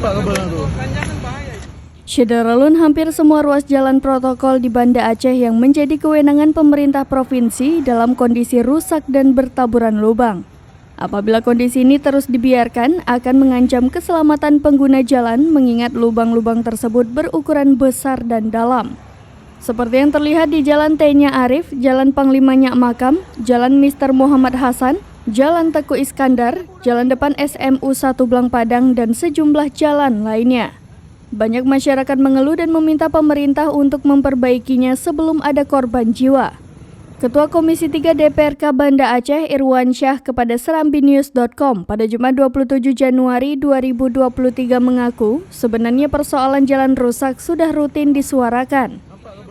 Nampak kabarnya tuh. Syederalun hampir semua ruas jalan protokol di Banda Aceh yang menjadi kewenangan pemerintah provinsi dalam kondisi rusak dan bertaburan lubang. Apabila kondisi ini terus dibiarkan, akan mengancam keselamatan pengguna jalan mengingat lubang-lubang tersebut berukuran besar dan dalam. Seperti yang terlihat di Jalan T-nya Arif, Jalan Panglima Nyak Makam, Jalan Mr. Muhammad Hasan, Jalan Teguh Iskandar, Jalan depan SMU 1 Blang Padang, dan sejumlah jalan lainnya. Banyak masyarakat mengeluh dan meminta pemerintah untuk memperbaikinya sebelum ada korban jiwa. Ketua Komisi 3 DPRK Banda Aceh Irwansyah kepada serambinews.com pada Jumat 27 Januari 2023 mengaku sebenarnya persoalan jalan rusak sudah rutin disuarakan.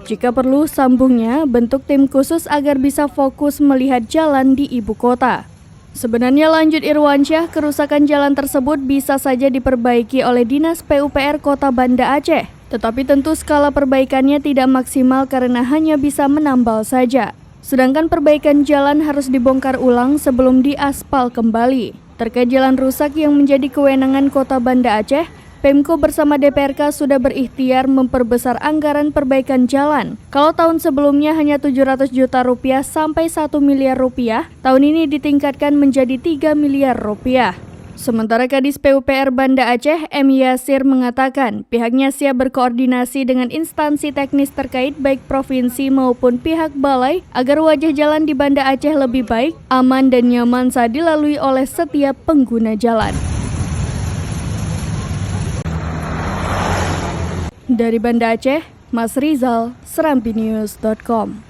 Jika perlu sambungnya bentuk tim khusus agar bisa fokus melihat jalan di ibu kota. Sebenarnya lanjut Irwansyah, kerusakan jalan tersebut bisa saja diperbaiki oleh Dinas PUPR Kota Banda Aceh. Tetapi tentu skala perbaikannya tidak maksimal karena hanya bisa menambal saja. Sedangkan perbaikan jalan harus dibongkar ulang sebelum diaspal kembali. Terkait jalan rusak yang menjadi kewenangan Kota Banda Aceh, Pemko bersama DPRK sudah berikhtiar memperbesar anggaran perbaikan jalan. Kalau tahun sebelumnya hanya 700 juta rupiah sampai 1 miliar rupiah, tahun ini ditingkatkan menjadi 3 miliar rupiah. Sementara Kadis PUPR Banda Aceh, M. Yasir mengatakan pihaknya siap berkoordinasi dengan instansi teknis terkait baik provinsi maupun pihak balai agar wajah jalan di Banda Aceh lebih baik, aman dan nyaman saat dilalui oleh setiap pengguna jalan. Dari Banda Aceh, Mas Rizal, serambinews.com.